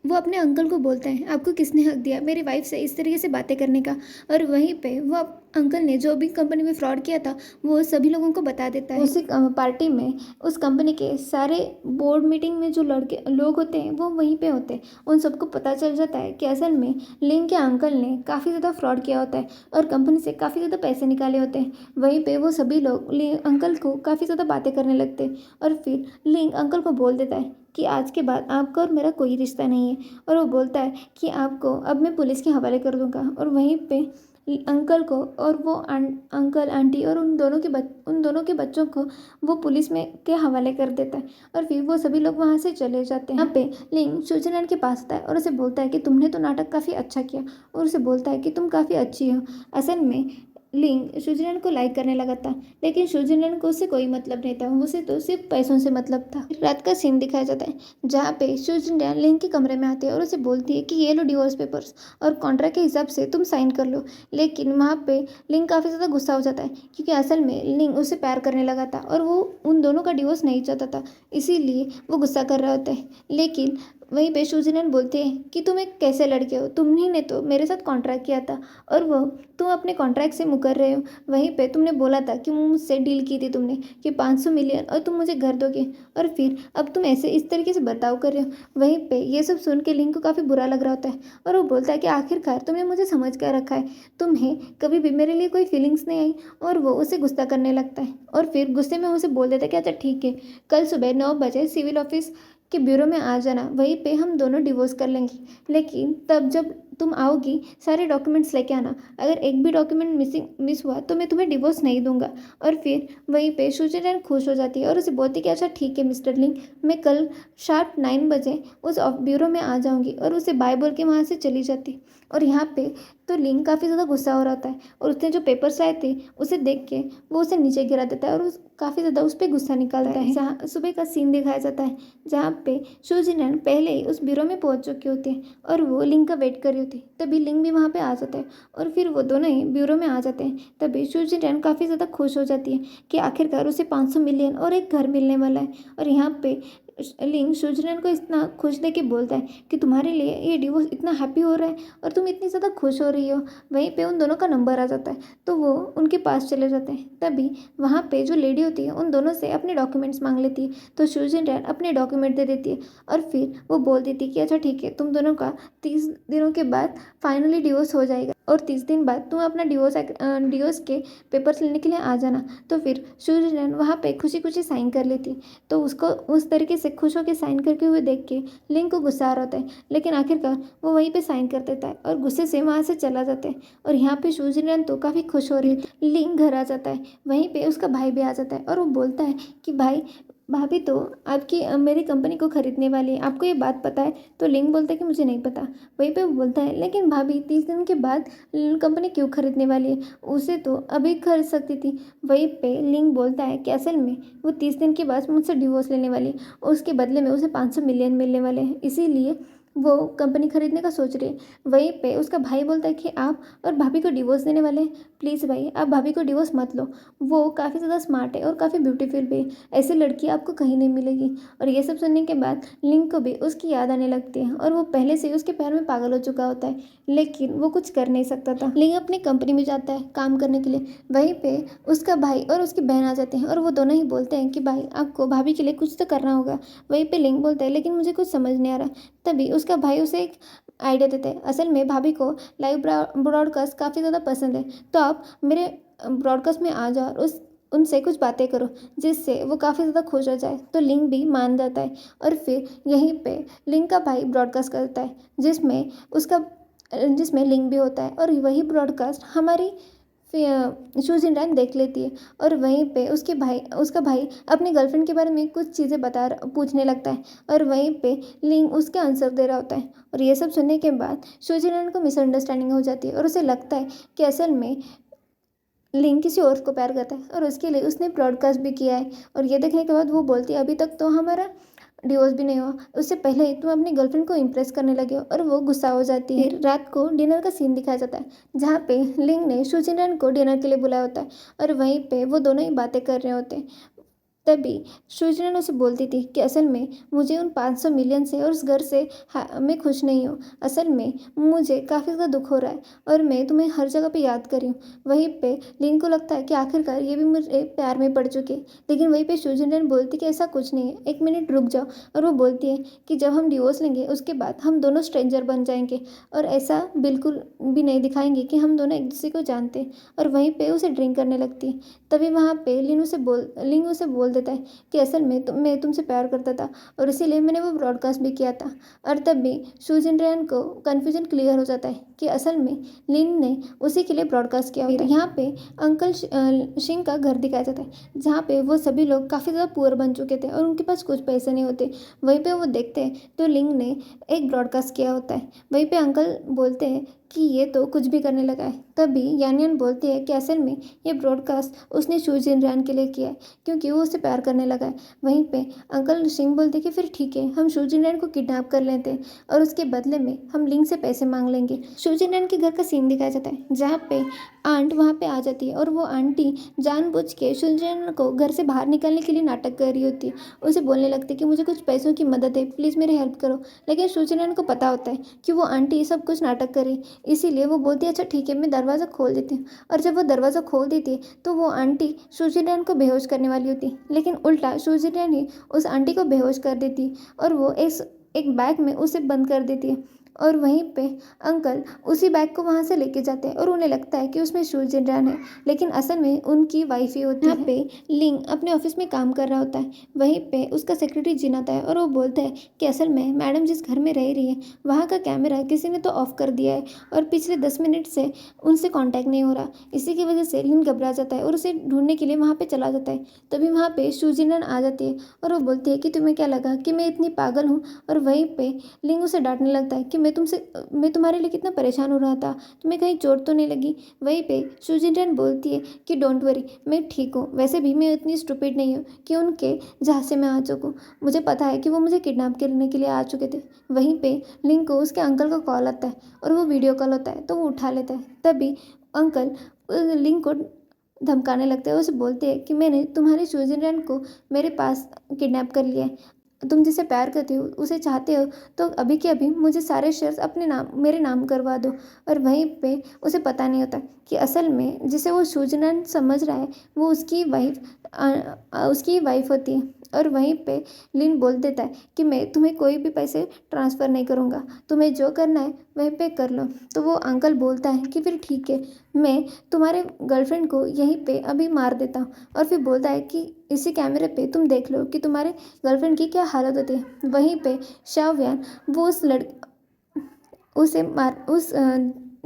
वो अपने अंकल को बोलता है, आपको किसने हक दिया मेरी वाइफ से इस तरीके से बातें करने का। और वहीं पे वो अंकल ने जो भी कंपनी में फ्रॉड किया था वो सभी लोगों को बता देता है। उसी पार्टी में उस कंपनी के सारे बोर्ड मीटिंग में जो लड़के लोग होते हैं वो वहीं पे होते हैं। उन सबको पता चल जाता है कि असल में लिंग के अंकल ने काफ़ी ज़्यादा फ्रॉड किया होता है और कंपनी से काफ़ी ज़्यादा पैसे निकाले होते हैं। वहीं पे वो सभी लोग अंकल को काफ़ी ज़्यादा बातें करने लगते हैं और फिर लिंग अंकल को बोल देता है कि आज के बाद आपका और मेरा कोई रिश्ता नहीं है। और वो बोलता है कि आपको अब मैं पुलिस के हवाले कर दूंगा। और वहीं पे अंकल को और वो अंकल आंटी और उन दोनों के बच्चों को वो पुलिस में के हवाले कर देता है। और फिर वो सभी लोग वहाँ से चले जाते हैं। यहाँ पे लिंग स्विट्जरलैंड के पास आता है और उसे बोलता है कि तुमने तो नाटक काफ़ी अच्छा किया। और उसे बोलता है कि तुम काफ़ी अच्छी हो। असल में लिंग स्विट्जरलैंड को लाइक करने लगा था, लेकिन स्विट्जरलैंड को उससे कोई मतलब नहीं था, उसे तो सिर्फ पैसों से मतलब था। रात का सीन दिखाया जाता है जहाँ पे स्विट्जरलैंड लिंग के कमरे में आती है और उसे बोलती है कि ये लो डिवोर्स पेपर्स और कॉन्ट्रैक्ट के हिसाब से तुम साइन कर लो। लेकिन वहाँ पे लिंग काफ़ी ज़्यादा गुस्सा हो जाता है क्योंकि असल में लिंग उससे प्यार करने लगा था और वो उन दोनों का डिवोर्स नहीं चाहता था, इसीलिए वो गुस्सा कर रहा होता है। लेकिन वहीं पे स्विट्जरलैंड बोलते हैं कि तुम एक कैसे लड़के हो, तुमने ने तो मेरे साथ कॉन्ट्रैक्ट किया था और वो तुम अपने कॉन्ट्रैक्ट से मुकर रहे हो। वहीं पे तुमने बोला था कि मुझसे डील की थी तुमने कि 500 मिलियन और तुम मुझे घर दोगे, और फिर अब तुम ऐसे इस तरीके से बर्ताव कर रहे हो। वहीं पे ये सब सुन के लिंग को काफ़ी बुरा लग रहा होता है और वो बोलता है कि आखिरकार तुमने मुझे समझ कर रखा है, तुम्हें कभी भी मेरे लिए कोई फीलिंग्स नहीं आई। और वो उसे गुस्सा करने लगता है और फिर गुस्से में उसे बोल देता है कि अच्छा ठीक है, कल सुबह 9 बजे सिविल ऑफिस के ब्यूरो में आ जाना, वहीं पे हम दोनों डिवोर्स कर लेंगे। लेकिन तब जब तुम आओगी सारे डॉक्यूमेंट्स लेके आना, अगर एक भी डॉक्यूमेंट मिस हुआ तो मैं तुम्हें डिवोर्स नहीं दूंगा। और फिर वहीं पे स्विट्जरलैंड खुश हो जाती है और उसे बोलती है कि अच्छा ठीक है मिस्टर लिंग, मैं कल शार्प 9 बजे उस ब्यूरो में आ जाऊंगी। और उसे बाय बोल के वहाँ से चली जाती। और यहाँ पे तो लिंग काफ़ी ज़्यादा गुस्सा हो रहा है और उसने जो पेपर्स लाए थे उसे देख के वो उसे नीचे गिरा देता है और काफ़ी ज़्यादा उस पर गुस्सा निकालता है। जहाँ सुबह का सीन दिखाया जाता है जहाँ पे स्विट्जरलैंड पहले ही उस ब्यूरो में पहुंच चुकी होती है और वो लिंग का वेट कर रही होती है। तभी लिंग भी वहाँ पे आ जाता है और फिर वो दोनों ही ब्यूरो में आ जाते हैं। तभी स्विट्जरलैंड काफ़ी ज़्यादा खुश हो जाती है कि आखिरकार उसे 500 मिलियन और एक घर मिलने वाला है। और यहाँ पे लिंग स्विट्जरलैंड को इतना खुश देके बोलता है कि तुम्हारे लिए ये डिवोर्स इतना हैप्पी हो रहा है और तुम इतनी ज़्यादा खुश हो रही हो। वहीं पे उन दोनों का नंबर आ जाता है तो वो उनके पास चले जाते हैं। तभी वहाँ पे जो लेडी होती है उन दोनों से अपने डॉक्यूमेंट्स मांग लेती है तो स्विट्जरलैंड अपने डॉक्यूमेंट दे देती है और फिर वो बोल देती है कि अच्छा ठीक है, तुम दोनों का 30 दिनों के बाद फाइनली डिवोर्स हो जाएगा और 30 दिन बाद तुम अपना डिवोर्स के पेपर्स लेने के लिए आ जाना। तो फिर स्विट्जरलैंड वहाँ पे खुशी खुशी साइन कर लेती है। तो उसको उस तरीके से खुश होकर साइन करके हुए देख के लिंग को गुस्सा आ रहा होता है, लेकिन आखिरकार वो वहीं पे साइन कर देता है और गुस्से से वहाँ से चला जाता है। और यहाँ पे स्विट्जरलैंड तो काफ़ी खुश हो रही है। लिंग घर आ जाता है, वहीं पे उसका भाई भी आ जाता है और वो बोलता है कि भाई भाभी तो आपकी मेरी कंपनी को खरीदने वाली है, आपको ये बात पता है? तो लिंग बोलता है कि मुझे नहीं पता। वहीं पे वो बोलता है लेकिन भाभी 30 दिन के बाद कंपनी क्यों खरीदने वाली है, उसे तो अभी खरीद सकती थी। वहीं पे लिंग बोलता है कि असल में वो 30 दिन के बाद मुझसे डिवोर्स लेने वाली है और उसके बदले में उसे 500 मिलियन मिलने वाले हैं, इसीलिए वो कंपनी खरीदने का सोच रही है। वहीं पे उसका भाई बोलता है कि आप और भाभी को डिवोर्स देने वाले हैं, प्लीज़ भाई आप भाभी को डिवोर्स मत लो, वो काफ़ी ज़्यादा स्मार्ट है और काफ़ी ब्यूटीफुल भी है, ऐसी लड़की आपको कहीं नहीं मिलेगी। और ये सब सुनने के बाद लिंग को भी उसकी याद आने लगती है और वो पहले से ही उसके पैर में पागल हो चुका होता है, लेकिन वो कुछ कर नहीं सकता था। लिंग अपनी कंपनी में जाता है काम करने के लिए, वहीं पे उसका भाई और उसकी बहन आ जाते हैं और वो दोनों ही बोलते हैं कि भाई आपको भाभी के लिए कुछ तो करना होगा। वहीं पे लिंग बोलता है लेकिन मुझे कुछ समझ नहीं आ रहा। तभी उसका भाई उसे एक आइडिया देते हैं, असल में भाभी को लाइव ब्रॉडकास्ट काफ़ी ज़्यादा पसंद है, तो आप मेरे ब्रॉडकास्ट में आ जाओ और उनसे कुछ बातें करो जिससे वो काफ़ी ज़्यादा खुश हो जाए। तो लिंग भी मान जाता है और फिर यहीं पे लिंग का भाई ब्रॉडकास्ट करता है जिसमें लिंग भी होता है और वही ब्रॉडकास्ट हमारी स्विट्जरलैंड देख लेती है। और वहीं पे उसका भाई अपनी गर्लफ्रेंड के बारे में कुछ चीज़ें पूछने लगता है और वहीं पे लिंग उसके आंसर दे रहा होता है। और ये सब सुनने के बाद स्विट्जरलैंड को मिसअंडरस्टैंडिंग हो जाती है और उसे लगता है कि असल में लिंग किसी और को प्यार करता है और उसके लिए उसने ब्रॉडकास्ट भी किया है। और ये देखने के बाद वो बोलती है अभी तक तो हमारा डिवोर्स भी नहीं हुआ, उससे पहले ही तुम अपनी गर्लफ्रेंड को इम्प्रेस करने लगे हो। और वो गुस्सा हो जाती है। फिर रात को डिनर का सीन दिखाया जाता है जहाँ पे लिंग ने स्विट्जरलैंड को डिनर के लिए बुलाया होता है और वहीं पे वो दोनों ही बातें कर रहे होते हैं। तभी सूजन उसे बोलती थी कि असल में मुझे उन 500 मिलियन से और उस घर से मैं खुश नहीं हूँ। असल में मुझे काफ़ी ज़्यादा दुख हो रहा है और मैं तुम्हें हर जगह पे याद कर रही हूँ। वहीं पे लिन को लगता है कि आखिरकार ये भी मुझे प्यार में पड़ चुके, लेकिन वहीं पे सूजन बोलती कि ऐसा कुछ नहीं है, एक मिनट रुक जाओ। और वो बोलती है कि जब हम डिवोर्स लेंगे उसके बाद हम दोनों स्ट्रेंजर बन जाएंगे और ऐसा बिल्कुल भी नहीं दिखाएंगे कि हम दोनों एक दूसरे को जानते हैं। और वहीं पे उसे ड्रिंक करने लगती है। तभी वहाँ पे लिंग उसे बोल देता है कि असल में मैं तुमसे प्यार करता था और इसीलिए मैंने वो ब्रॉडकास्ट भी किया था। और तब भी सूजन रैन को कन्फ्यूजन क्लियर हो जाता है कि असल में लिन ने उसी के लिए ब्रॉडकास्ट किया होता है। यहाँ पे अंकल शिंग का घर दिखाया जाता है जहाँ पे वो सभी लोग काफ़ी ज़्यादा पुअर बन चुके थे और उनके पास कुछ पैसे नहीं होते। वहीं पे वो देखते हैं तो लिंग ने एक ब्रॉडकास्ट किया होता है। वहीं पे अंकल बोलते हैं कि ये तो कुछ भी करने लगा है। तभी यानियन बोलती है कि असल में ये ब्रॉडकास्ट उसने शू जिन रैन के लिए किया है क्योंकि वो उससे प्यार करने लगा है। वहीं पे अंकल सिंह बोलते कि फिर ठीक है, हम शू जिन रैन को किडनैप कर लेते हैं और उसके बदले में हम लिंग से पैसे मांग लेंगे। शू जिन रैन के घर का सीन दिखाया जाता है जहाँ पे आंट वहाँ पे आ जाती है और वो आंटी जानबूझ के शू जिन रैन को घर से बाहर निकालने के लिए नाटक कर रही होती है। उसे बोलने लगती है कि मुझे कुछ पैसों की मदद है, प्लीज़ मेरी हेल्प करो। लेकिन शू जिन रैन को पता होता है कि वो आंटी सब कुछ नाटक करे, इसीलिए वो बोलती है अच्छा ठीक है, मैं दरवाज़ा खोल देती हूँ। और जब वो दरवाज़ा खोल देती है तो वो आंटी सूजीरैन को बेहोश करने वाली होती है, लेकिन उल्टा सूजीरैन ही उस आंटी को बेहोश कर देती है और वो एक बैग में उसे बंद कर देती है। और वहीं पे अंकल उसी बैग को वहाँ से लेके जाते हैं और उन्हें लगता है कि उसमें सूजीरैन है, लेकिन असल में उनकी वाइफ ही होती है। यहाँ पे लिंग अपने ऑफिस में काम कर रहा होता है। वहीं पे उसका सेक्रेटरी जिन आता है और वो बोलता है कि असल में मैडम जिस घर में रह रही है वहाँ का कैमरा किसी ने तो ऑफ कर दिया है और पिछले 10 मिनट से उनसे कांटेक्ट नहीं हो रहा। इसी की वजह से लिन घबरा जाता है और उसे ढूंढने के लिए वहाँ पे चला जाता है। तभी वहाँ पे सूजिनन आ जाती है और वो बोलती है कि तुम्हें क्या लगा कि मैं इतनी पागल हूँ। और वहीं पे लिंग उसे डांटने लगता है कि मैं तुम्हारे लिए कितना परेशान हो रहा था, तुम्हें कहीं चोट तो नहीं लगी। वहीं पे सूजिनन बोलती है कि डोंट वरी, मैं ठीक हूँ, वैसे भी मैं इतनी स्टूपिड नहीं हूँ कि उनके झांसे में आ चुकूँ। मुझे पता है कि वो मुझे किडनैप करने के लिए आ चुके थे। वहीं पे लिंग को उसके अंकल का कॉल आता है और वो वीडियो कॉल होता है तो वो उठा लेता है। तभी अंकल लिंग को धमकाने लगते हैं, उसे बोलते हैं कि मैंने तुम्हारे स्विट्जरलैंड को मेरे पास किडनैप कर लिया है, तुम जिसे प्यार करते हो उसे चाहते हो तो अभी के अभी मुझे सारे शेयर्स अपने नाम मेरे नाम करवा दो। और वहीं पे उसे पता नहीं होता कि असल में जिसे वो स्विट्जरलैंड समझ रहा है वो उसकी वाइफ होती है। और वहीं पे लिन बोल देता है कि मैं तुम्हें कोई भी पैसे ट्रांसफ़र नहीं करूँगा, तुम्हें जो करना है वहीं पे कर लो। तो वो अंकल बोलता है कि फिर ठीक है, मैं तुम्हारे गर्लफ्रेंड को यहीं पे अभी मार देता हूँ। और फिर बोलता है कि इसी कैमरे पे तुम देख लो कि तुम्हारे गर्लफ्रेंड की क्या हालत होती है। वहीं पे शाओवियान वो उसे मार उस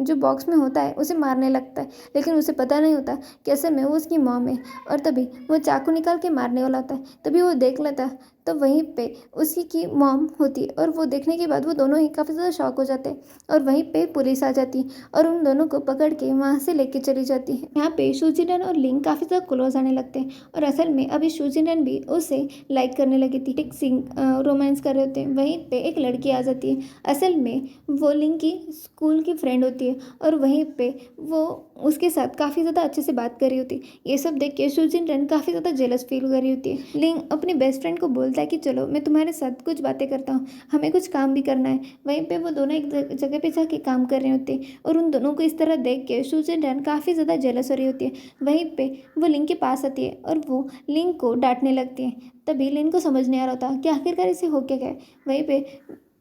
जो बॉक्स में होता है उसे मारने लगता है, लेकिन उसे पता नहीं होता कि असल में वो उसकी मॉम है। और तभी वो चाकू निकाल के मारने वाला होता है, तभी वो देख लेता है तो वहीं पे उसी की मॉम होती है। और वो देखने के बाद वो दोनों ही काफ़ी ज़्यादा शॉक हो जाते हैं और वहीं पे पुलिस आ जाती है और उन दोनों को पकड़ के वहाँ से लेके चली जाती है। यहाँ पे सूजिनन और लिंग काफ़ी ज़्यादा क्लोज आने लगते हैं और असल में अभी सूजिनन भी उसे लाइक करने लगी थी, एक रोमांस कर रहे होते हैं। वहीं पे एक लड़की आ जाती है, असल में वो लिंग की स्कूल की फ्रेंड होती है और वहीं पे वो उसके साथ काफ़ी ज़्यादा अच्छे से बात कर रही होती है। ये सब देख के सूजिनन काफ़ी ज़्यादा जेलस फील कर रही होती है। लिंग अपनी बेस्ट फ्रेंड को बोलता है कि चलो मैं तुम्हारे साथ कुछ बातें करता हूँ, हमें कुछ काम भी करना है। वहीं पे वो दोनों एक जगह पे जाके काम कर रहे होते हैं और उन दोनों को इस तरह देख के सूजिनन काफ़ी ज़्यादा जेलस हो रही होती है। वहीं पे वो लिंग के पास आती है और वो लिंग को डांटने लगती है। तभी लिंग को समझ नहीं आ रहा था कि आखिरकार इसे हो क्या गया। वहीं पे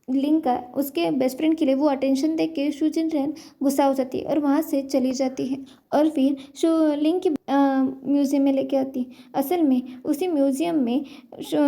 लिंग का उसके बेस्ट फ्रेंड के लिए वो अटेंशन देख के सूजिनन गुस्सा हो जाती है और वहाँ से चली जाती है। और फिर लिंग की म्यूज़ियम में लेके आती है। असल में उसी म्यूज़ियम में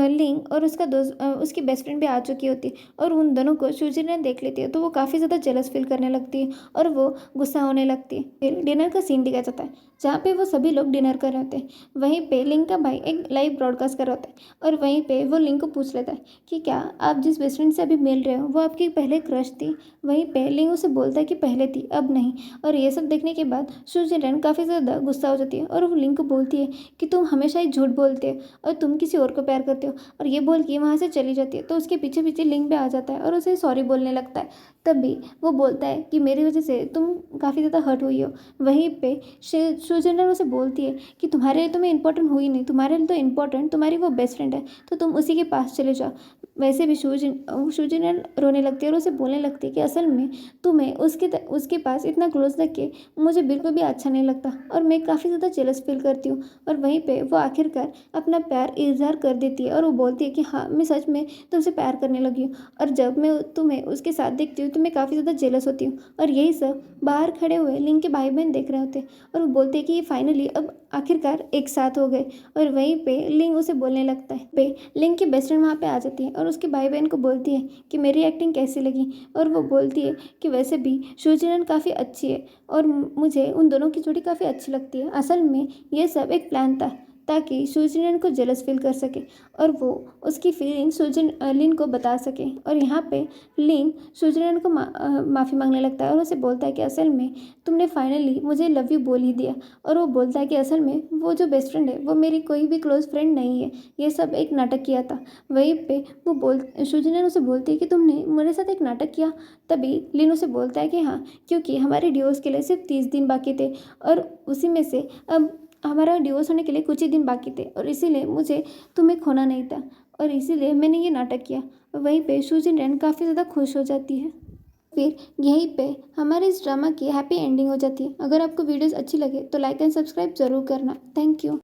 लिंग और उसका दोस्त उसकी बेस्ट फ्रेंड भी आ चुकी होती है और उन दोनों को सूजिनन देख लेती है तो वो काफ़ी ज़्यादा जेलस फील करने लगती है और वो गुस्सा होने लगती है। फिर डिनर का सीन दिखाया जाता है जहाँ पे वो सभी लोग डिनर कर रहे होते हैं। वहीं पे लिंग का भाई एक लाइव ब्रॉडकास्ट कर रहा होता है और वहीं पे वो लिंग को पूछ लेता है कि क्या आप जिस बेस्ट फ्रेंड से अभी मिल रहे हो वो आपकी पहले क्रश थी। वहीं पे लिंग उसे बोलता है कि पहले थी अब नहीं। और ये सब देखने के बाद सूजिनन काफ़ी ज़्यादा गुस्सा हो जाती है और वो लिंग को बोलती है कि तुम हमेशा ही झूठ बोलते हो और तुम किसी और को प्यार करते हो। और ये बोल के वहाँ से चली जाती है तो उसके पीछे पीछे लिंग भी आ जाता है और उसे सॉरी बोलने लगता है तभी वो बोलता है कि मेरी वजह से तुम काफ़ी ज़्यादा हर्ट हुई हो। वहीं पे सुजनर उसे बोलती है कि तुम्हारे लिए तो मैं इम्पोर्टेंट हुई नहीं, तुम्हारे लिए तो इम्पोर्टेंट तुम्हारी वो बेस्ट फ्रेंड है, तो तुम उसी के पास चले जाओ। वैसे भी सुजनर रोने लगती है और उसे बोलने लगती है कि असल में तुम्हें उसके पास इतना क्लोज रख के मुझे बिल्कुल भी अच्छा नहीं लगता और मैं काफ़ी ज़्यादा जेलस फील करती हूँ। और वहीं पे वो आखिरकार अपना प्यार इजहार कर देती है और वो बोलती है कि हाँ, मैं सच में तुमसे प्यार करने लगी हूँ। और जब मैं तुम्हें उसके साथ देखती हूँ तो मैं काफ़ी ज़्यादा जेलस होती हूँ। और यही सब बाहर खड़े हुए लिंग के भाई बहन देख रहे होते हैं और वो बोलते हैं कि ये फाइनली अब आखिरकार एक साथ हो गए। और वहीं पे लिंग उसे बोलने लगता है। लिंग की बेस्ट फ्रेंड वहाँ पे आ जाती है और उसके भाई बहन को बोलती है कि मेरी एक्टिंग कैसी लगी। और वो बोलती है कि वैसे भी शुजिनन काफ़ी अच्छी है और मुझे उन दोनों की जोड़ी काफ़ी अच्छी लगती है। असल में ये सब एक प्लान था ताकि सुजनन को जेलस फील कर सके और वो उसकी फीलिंग लिन को बता सके। और यहाँ पे लिन सुजनन को माफ़ी मांगने लगता है और उसे बोलता है कि असल में तुमने फाइनली मुझे लव यू बोल ही दिया। और वो बोलता है कि असल में वो जो बेस्ट फ्रेंड है वो मेरी कोई भी क्लोज फ्रेंड नहीं है, ये सब एक नाटक किया था। वहीं पे सुजनन उसे बोलती है कि तुमने मेरे साथ एक नाटक किया। तभी लिन उसे बोलता है कि हाँ, क्योंकि हमारे डिवोर्स के लिए सिर्फ 30 दिन बाकी थे और उसी में से अब हमारा डिवोर्स होने के लिए कुछ ही दिन बाकी थे और इसीलिए मुझे तुम्हें खोना नहीं था और इसीलिए मैंने ये नाटक किया। और वहीं पे सुजिन रैन काफ़ी ज़्यादा खुश हो जाती है। फिर यहीं पे हमारे इस ड्रामा की हैप्पी एंडिंग हो जाती है। अगर आपको वीडियोस अच्छी लगे तो लाइक एंड सब्सक्राइब ज़रूर करना। Thank you.